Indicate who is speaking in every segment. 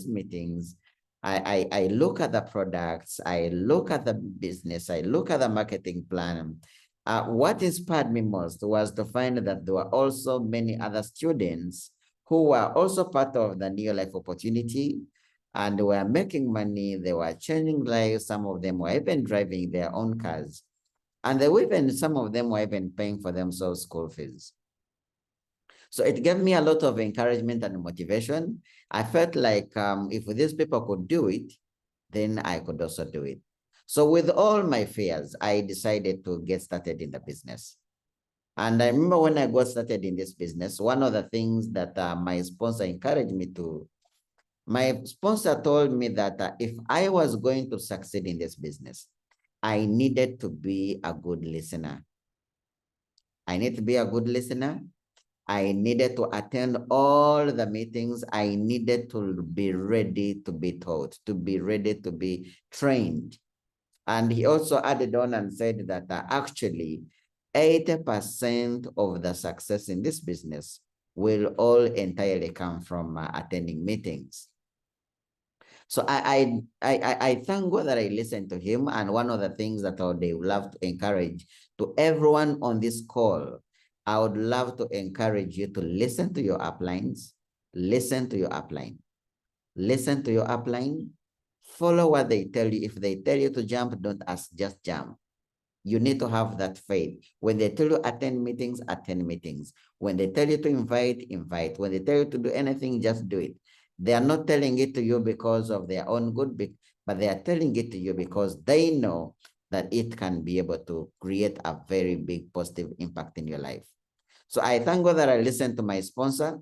Speaker 1: meetings, I look at the products, I look at the business, I look at the marketing plan. What inspired me most was to find that there were also many other students who were also part of the New Life opportunity and were making money. They were changing lives. Some of them were even driving their own cars. And they were even, some of them were even paying for themselves school fees. So it gave me a lot of encouragement and motivation. I felt like if these people could do it, then I could also do it. So with all my fears, I decided to get started in the business. And I remember when I got started in this business, one of the things that my sponsor encouraged me to, my sponsor told me that if I was going to succeed in this business, I needed to be a good listener. I need to be a good listener. I needed to attend all the meetings. I needed to be ready to be taught, to be ready to be trained. And he also added on and said that actually 80% of the success in this business will all entirely come from attending meetings. So I thank God that I listened to him. And one of the things that I would love to encourage to everyone on this call, I would love to encourage you to listen to your uplines, listen to your upline, listen to your upline, follow what they tell you. If they tell you to jump, don't ask, just jump. You need to have that faith. When they tell you attend meetings, attend meetings. When they tell you to invite, invite. When they tell you to do anything, just do it. They are not telling it to you because of their own good, but they are telling it to you because they know that it can be able to create a very big positive impact in your life. So I thank God that I listened to my sponsor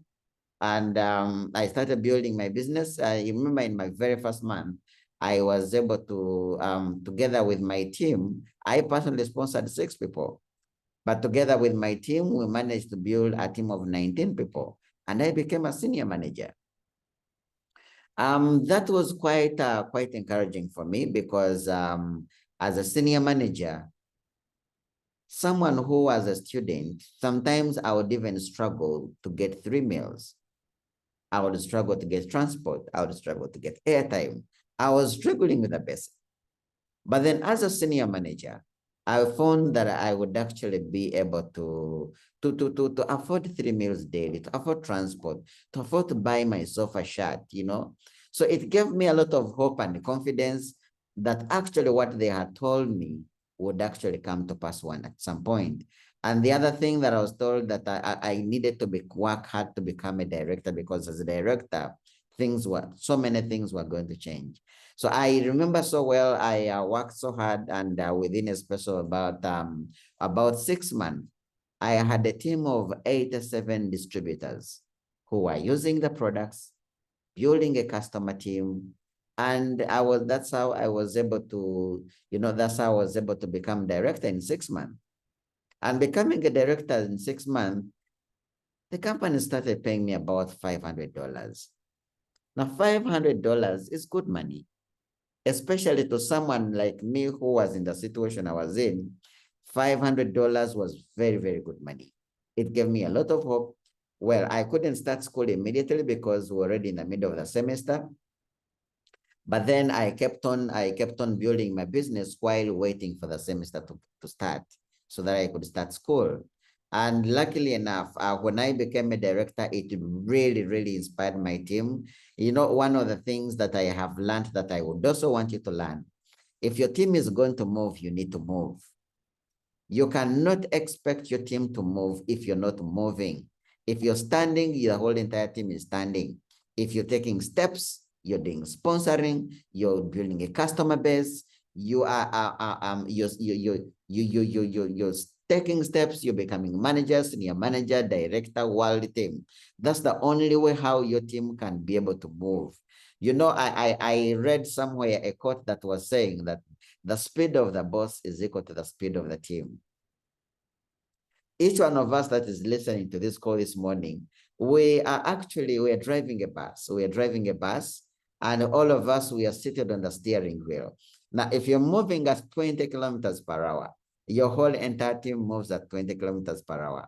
Speaker 1: and I started building my business. I remember in my very first month, I was able to, together with my team, I personally sponsored 6 people. But together with my team, we managed to build a team of 19 people. And I became a senior manager. That was quite encouraging for me because as a senior manager, someone who was a student, sometimes I would even struggle to get 3 meals. I would struggle to get transport. I would struggle to get airtime. I was struggling with the basic. But then as a senior manager, I found that I would actually be able to afford 3 meals daily, to afford transport, to afford to buy myself a shirt, you know. So it gave me a lot of hope and confidence that actually what they had told me would actually come to pass at some point. And the other thing that I was told that I needed to work hard to become a director, because as a director, so many things were going to change. So I remember so well, I worked so hard, and within a space of about 6 months, I had a team of 87 distributors who were using the products, building a customer team. And that's how I was able to, that's how I was able to become director in 6 months. And becoming a director in 6 months, the company started paying me about $500. Now, $500 is good money, especially to someone like me who was in the situation I was in. $500 was very, very good money. It gave me a lot of hope. Well, I couldn't start school immediately because we were already in the middle of the semester. But then I kept on building my business while waiting for the semester to start so that I could start school. And luckily enough, when I became a director, it really, really inspired my team. You know, one of the things that I have learned that I would also want you to learn, if your team is going to move, you need to move. You cannot expect your team to move if you're not moving. If you're standing, your whole entire team is standing. If you're taking steps, you're doing sponsoring, you're building a customer base, you're taking steps, you're becoming managers, senior manager, director, world team. That's the only way how your team can be able to move. You know, I read somewhere a quote that was saying that the speed of the boss is equal to the speed of the team. Each one of us that is listening to this call this morning, we are driving a bus. We are driving a bus, and all of us, we are seated on the steering wheel. Now, if you're moving at 20 kilometers per hour, your whole entire team moves at 20 kilometers per hour.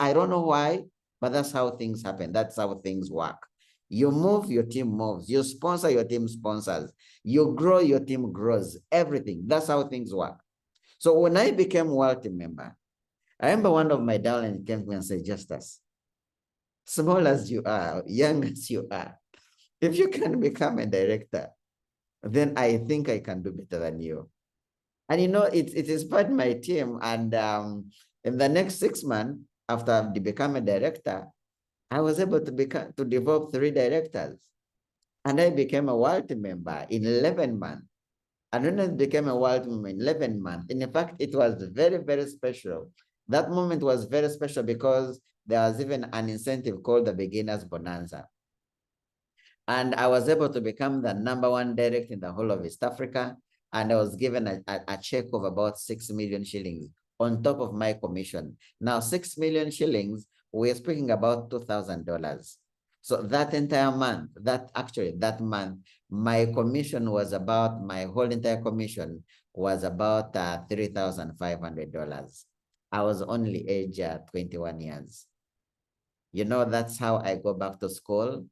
Speaker 1: I don't know why, but that's how things happen. That's how things work. You move, your team moves. You sponsor, your team sponsors. You grow, your team grows. Everything. That's how things work. So when I became world team member, I remember one of my downline came to me and said, Justus, small as you are, young as you are, if you can become a director, then I think I can do better than you. And you know, it inspired my team. And in the next 6 months, after I became a director, I was able to develop 3 directors. And I became a world member in 11 months. And when I became a world member in 11 months, in fact, it was very, very special. That moment was very special because there was even an incentive called the Beginner's Bonanza. And I was able to become the #1 direct in the whole of East Africa. And I was given a check of about 6 million shillings on top of my commission. Now, 6 million shillings, we're speaking about $2,000. So that entire month, that month, my commission was about, my whole entire commission was about $3,500. I was only age 21 years. You know, that's how I go back to school.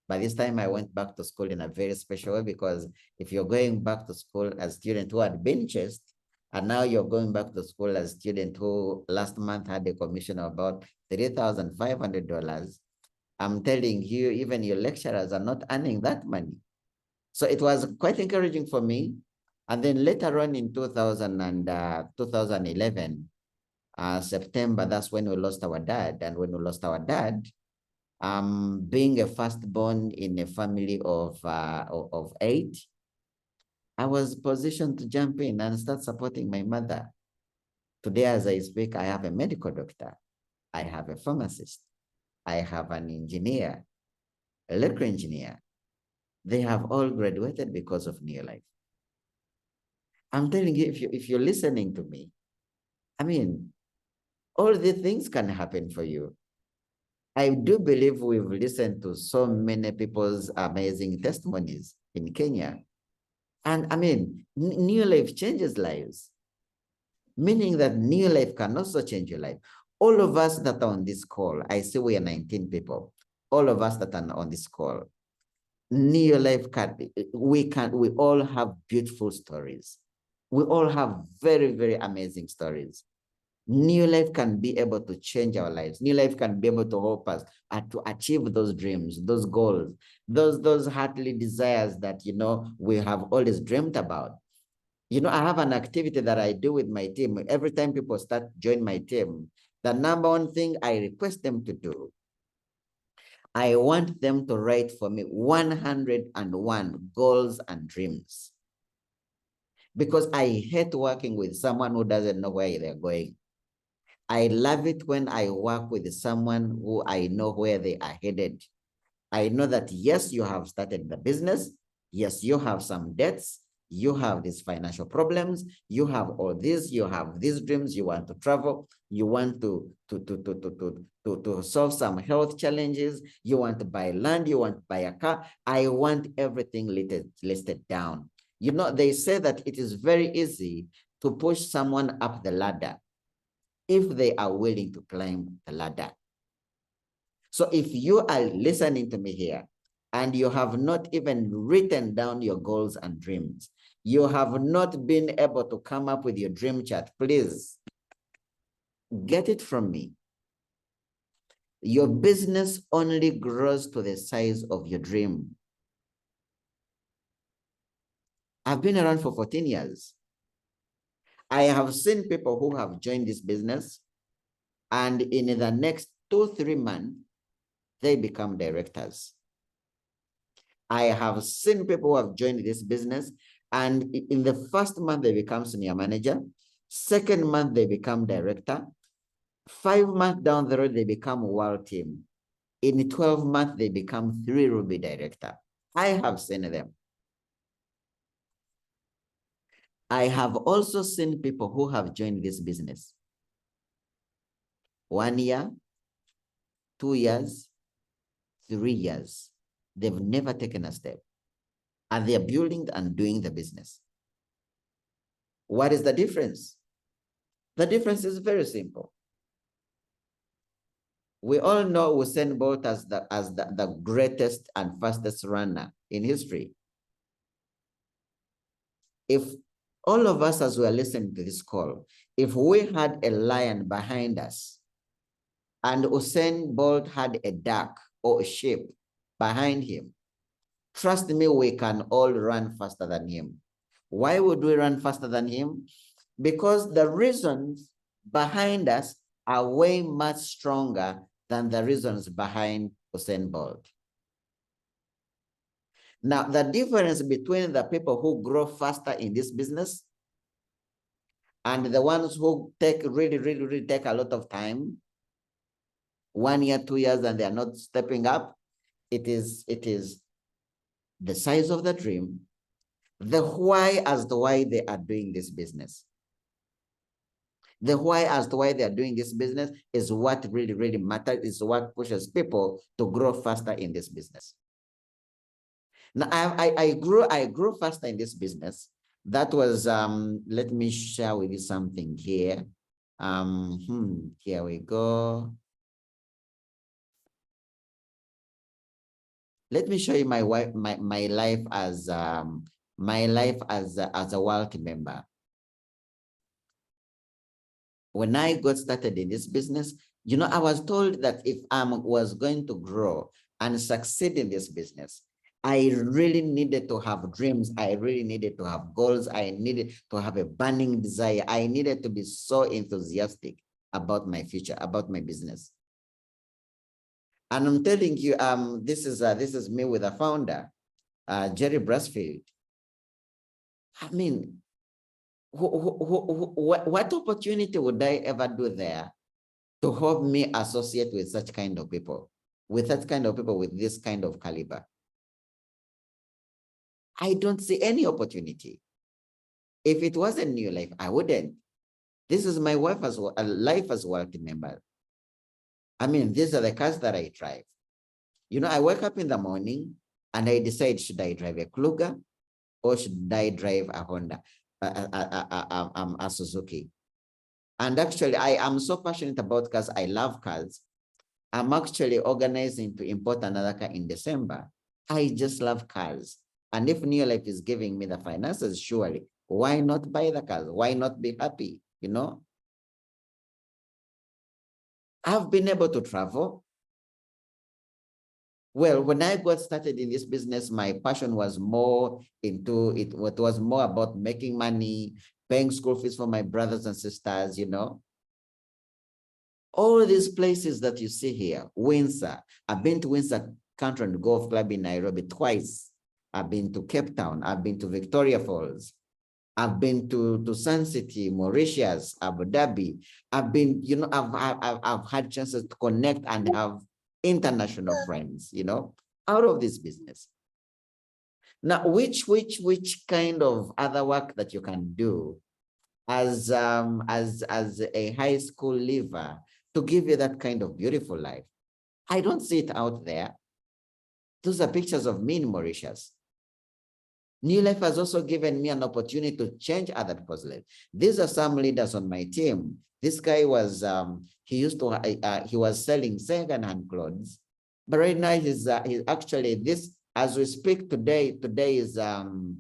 Speaker 1: By this time, I went back to school in a very special way, because if you're going back to school as a student who had been chased, and now you're going back to school as a student who last month had a commission of about $3,500, I'm telling you, even your lecturers are not earning that money. So it was quite encouraging for me. And then later on in 2011, September, that's when we lost our dad. And when we lost our dad, being a firstborn in a family of 8, I was positioned to jump in and start supporting my mother. Today, as I speak, I have a medical doctor, I have a pharmacist, I have an engineer, electrical engineer. They have all graduated because of New Life. I'm telling you, if you're listening to me, I mean, all these things can happen for you. I do believe we've listened to so many people's amazing testimonies in Kenya. And I mean, New Life changes lives, meaning that New Life can also change your life. All of us that are on this call, I see we are 19 people. All of us that are on this call, New Life we all have beautiful stories. We all have very, very amazing stories. New Life can be able to change our lives. New Life can be able to help us to achieve those dreams, those goals, those heartly desires that, you know, we have always dreamt about. You know, I have an activity that I do with my team. Every time people start join my team, the #1 thing I request them to do, I want them to write for me 101 goals and dreams. Because I hate working with someone who doesn't know where they're going. I love it when I work with someone who I know where they are headed. I know that, yes, you have started the business. Yes, you have some debts. You have these financial problems. You have all this. You have these dreams. You want to travel. You want to solve some health challenges. You want to buy land. You want to buy a car. I want everything listed down. You know, they say that it is very easy to push someone up the ladder if they are willing to climb the ladder. So if you are listening to me here and you have not even written down your goals and dreams, you have not been able to come up with your dream chart, please get it from me. Your business only grows to the size of your dream. I've been around for 14 years. I have seen people who have joined this business, and in the next 2-3 months, they become directors. I have seen people who have joined this business, and in the first month, they become senior manager. Second month, they become director. 5 months down the road, they become world team. In 12 months, they become 3 Ruby director. I have seen them. I have also seen people who have joined this business 1 year, 2 years, 3 years. They've never taken a step, and they're building and doing the business. What is the difference? The difference is very simple. We all know Usain Bolt as the greatest and fastest runner in history. If all of us, as we are listening to this call, if we had a lion behind us and Usain Bolt had a duck or a sheep behind him, trust me, we can all run faster than him. Why would we run faster than him? Because the reasons behind us are way much stronger than the reasons behind Usain Bolt. Now, the difference between the people who grow faster in this business and the ones who really take a lot of time, 1 year, 2 years, and they are not stepping up, it is the size of the dream, the why as to why they are doing this business. The why as to why they are doing this business is what really matters, is what pushes people to grow faster in this business. Now, I grew faster in this business. That was, let me share with you something here. Here we go. Let me show you my life as a wealthy member. When I got started in this business, you know, I was told that if I was going to grow and succeed in this business, I really needed to have dreams. I really needed to have goals. I needed to have a burning desire. I needed to be so enthusiastic about my future, about my business. And I'm telling you, this is me with a founder, Jerry Brasfield. I mean, what opportunity would I ever do there to help me associate with such kind of people, with this kind of caliber? I don't see any opportunity. If it wasn't New Life, I wouldn't. This is my wife as well, a life as wealthy member. I mean, these are the cars that I drive. You know, I wake up in the morning and I decide, should I drive a Kluger or should I drive a Honda, a Suzuki? And actually, I am so passionate about cars. I love cars. I'm actually organizing to import another car in December. I just love cars. And if New Life is giving me the finances, surely, why not buy the cars? Why not be happy? You know? I've been able to travel. Well, when I got started in this business, my passion was more into it. What was more about making money, paying school fees for my brothers and sisters, you know. All these places that you see here, Windsor. I've been to Windsor Country and Golf Club in Nairobi twice. I've been to Cape Town. I've been to Victoria Falls. I've been to Sun City, Mauritius, Abu Dhabi. I've been, you know, I've had chances to connect and have international friends, you know, out of this business. Now, which kind of other work that you can do as a high school leaver to give you that kind of beautiful life? I don't see it out there. Those are pictures of me in Mauritius. New Life has also given me an opportunity to change other people's lives. These are some leaders on my team. This guy was, he was selling second-hand clothes, but right now he's actually as we speak today is the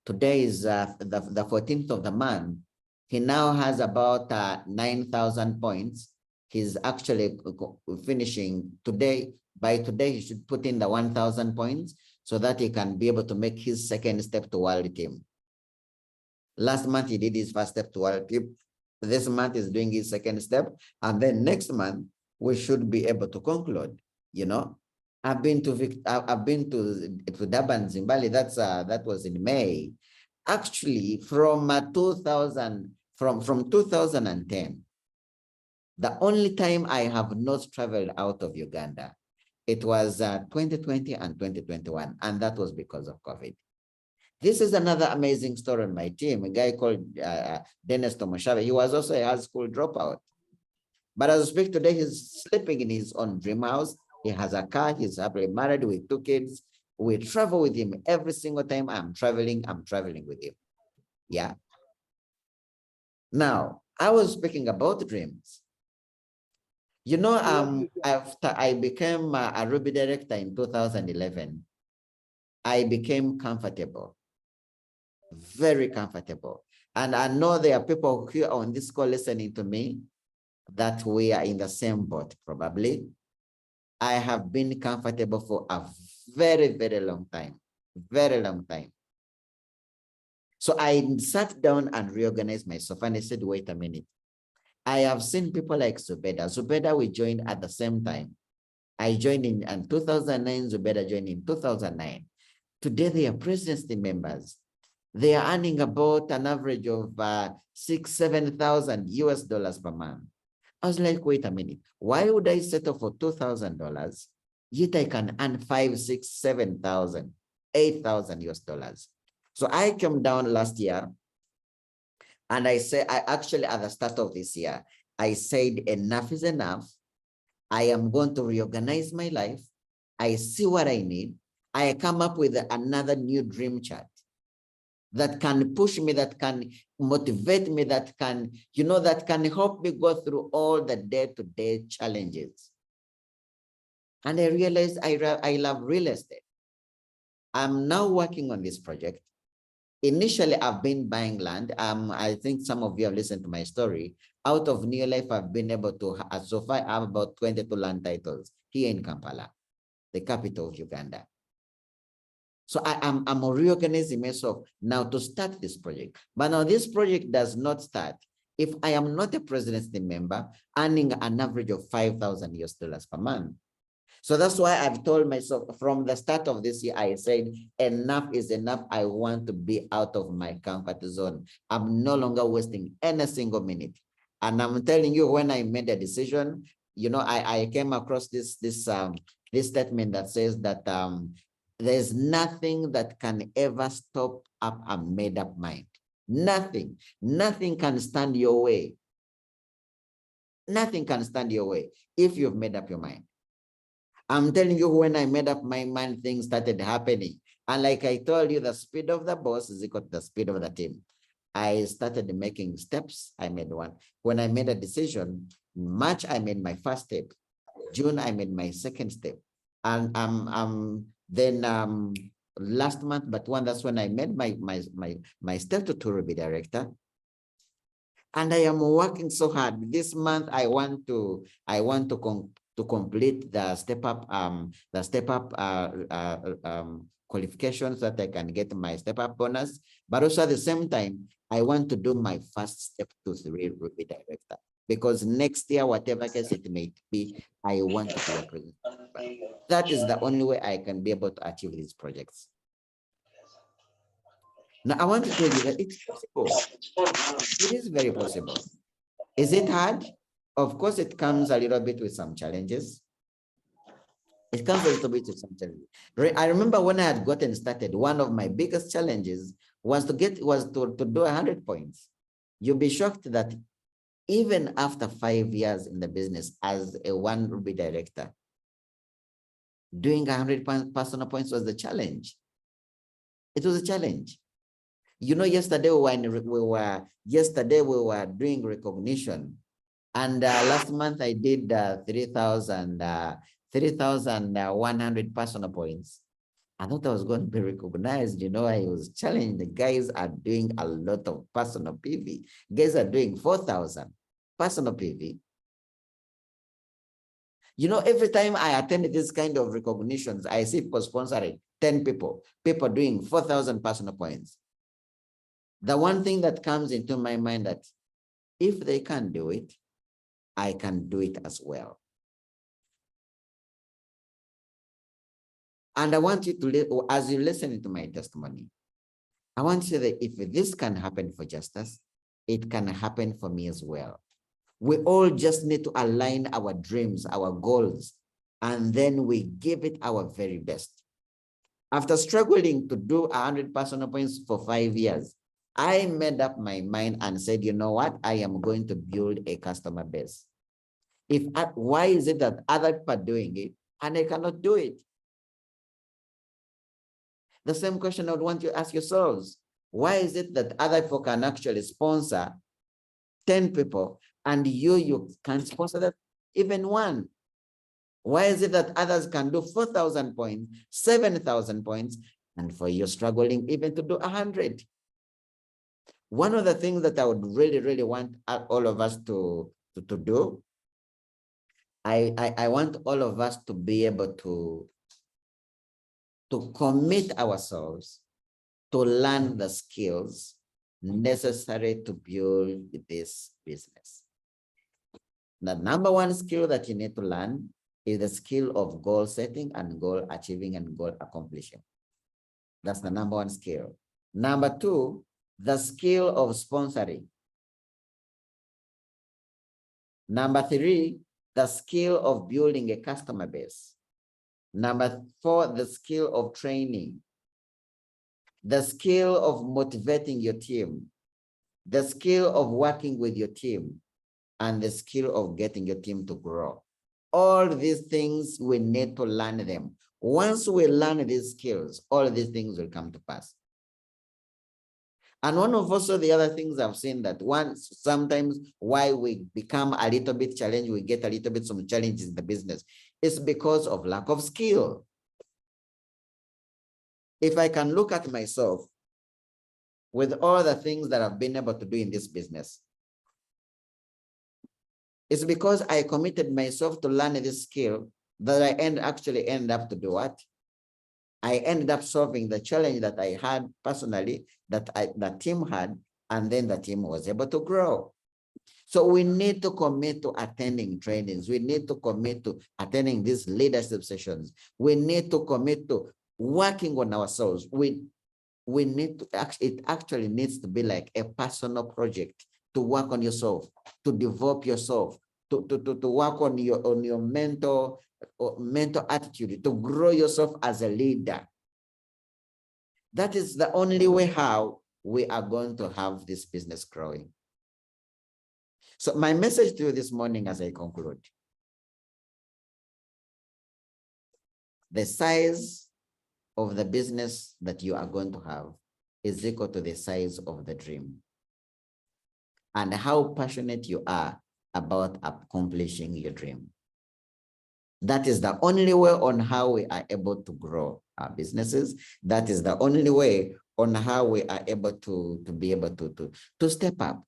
Speaker 1: 14th of the month. He now has about 9,000 points. He's actually finishing today. By today, he should put in the 1,000 points so that he can be able to make his second step to world team. Last month, he did his first step to world team. This month is doing his second step. And then next month, we should be able to conclude, you know. I've been to Durban, Zimbabwe. That was in May. Actually, from 2010, the only time I have not traveled out of Uganda, it was 2020 and 2021, and that was because of COVID. This is another amazing story on my team, a guy called Dennis Tomoshabe. He was also a high school dropout. But as I speak today, he's sleeping in his own dream house. He has a car. He's happily married with 2 kids. We travel with him every single time I'm traveling with him. Yeah. Now, I was speaking about dreams. You know, after I became a Ruby director in 2011, I became comfortable, very comfortable. And I know there are people here on this call listening to me that we are in the same boat, probably. I have been comfortable for a very, very long time, very long time. So I sat down and reorganized myself and I said, wait a minute. I have seen people like Zubeda. Zubeda, we joined at the same time. I joined in 2009, Zubeda joined in 2009. Today, they are presidency members. They are earning about an average of $6,000-7,000 per month. I was like, wait a minute. Why would I settle for $2,000? Yet I can earn 5, 6, 7,000, $8,000. So I came down last year and I said, I actually at the start of this year, I said enough is enough. I am going to reorganize my life. I see what I need. I come up with another new dream chart that can push me, that can motivate me, that can, that can help me go through all the day-to-day challenges. And I realized I love real estate. I'm now working on this project. Initially, I've been buying land. I think some of you have listened to my story. Out of New Life, I've been able to, so far, I have about 22 land titles here in Kampala, the capital of Uganda. So I'm reorganizing myself now to start this project. But now this project does not start if I am not a presidency member earning an average of $5,000 per month. So that's why I've told myself from the start of this year, I said, enough is enough. I want to be out of my comfort zone. I'm no longer wasting any single minute. And I'm telling you, when I made a decision, I came across this statement that says that there's nothing that can ever stop up a made-up mind. Nothing can stand your way. Nothing can stand your way if you've made up your mind. I'm telling you, when I made up my mind, things started happening. And like I told you, the speed of the boss is equal to the speed of the team. I started making steps. I made one. When I made a decision, March, I made my first step. June, I made my second step. And then last month, that's when I made my statutory director. And I am working so hard. This month, I want to complete the step up qualifications that I can get my step up bonus. But also at the same time, I want to do my first step to 3 Ruby director, because next year, whatever case it may be, I want to be a president. That is the only way I can be able to achieve these projects. Now, I want to tell you that it's possible. It is very possible. Is it hard? Of course, it comes a little bit with some challenges. It comes a little bit with some challenges. I remember when I had gotten started, one of my biggest challenges was to do 100 points. You'll be shocked that even after 5 years in the business as a one Ruby director, doing 100 personal points was the challenge. It was a challenge. Yesterday we were doing recognition, and last month I did 3,100 personal points. I thought I was going to be recognized. I was challenged. The guys are doing a lot of personal PV. Guys are doing 4,000 personal PV. Every time I attend this kind of recognitions, I see people sponsoring 10 people doing 4,000 personal points. The one thing that comes into my mind that if they can do it, I can do it as well. And I want you to, as you listen to my testimony, I want you to say that if this can happen for Justus, it can happen for me as well. We all just need to align our dreams, our goals, and then we give it our very best. After struggling to do 100 personal points for 5 years, I made up my mind and said, you know what? I am going to build a customer base. Why is it that other people are doing it and I cannot do it? The same question I would want you to ask yourselves. Why is it that other people can actually sponsor 10 people and you can't sponsor them? even one? Why is it that others can do 4,000 points, 7,000 points, and for you struggling even to do 100? One of the things that I would really, really want all of us to do, I want all of us to be able to commit ourselves to learn the skills necessary to build this business. The number one skill that you need to learn is the skill of goal setting and goal achieving and goal accomplishing. That's the number one skill. Number two, the skill of sponsoring. Number three, the skill of building a customer base. Number four, the skill of training. The skill of motivating your team. The skill of working with your team. And the skill of getting your team to grow. All these things, we need to learn them. Once we learn these skills, all these things will come to pass. And one of also the other things I've seen that sometimes why we become a little bit challenged, we get a little bit some challenges in the business, is because of lack of skill. If I can look at myself with all the things that I've been able to do in this business, it's because I committed myself to learn this skill that I actually end up to do what? I ended up solving the challenge that I had personally, that the team had, and then the team was able to grow. So we need to commit to attending trainings. We need to commit to attending these leadership sessions. We need to commit to working on ourselves. We need to it actually needs to be like a personal project, to work on yourself, to develop yourself, to work on your mental attitude, to grow yourself as a leader. That is the only way how we are going to have this business growing. So my message to you this morning as I conclude, the size of the business that you are going to have is equal to the size of the dream, and how passionate you are about accomplishing your dream. That is the only way on how we are able to grow our businesses. That is the only way on how we are able to be able to step up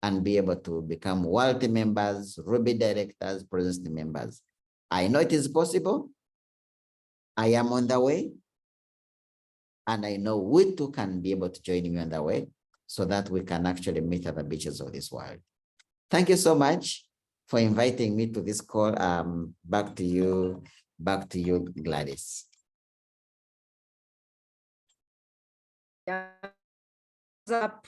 Speaker 1: and be able to become wealthy members, Ruby directors, president members. I know it is possible. I am on the way. And I know we too can be able to join me on the way so that we can actually meet at the beaches of this world. Thank you so much for inviting me to this call. Back to you, Gladys.
Speaker 2: Yeah. Up.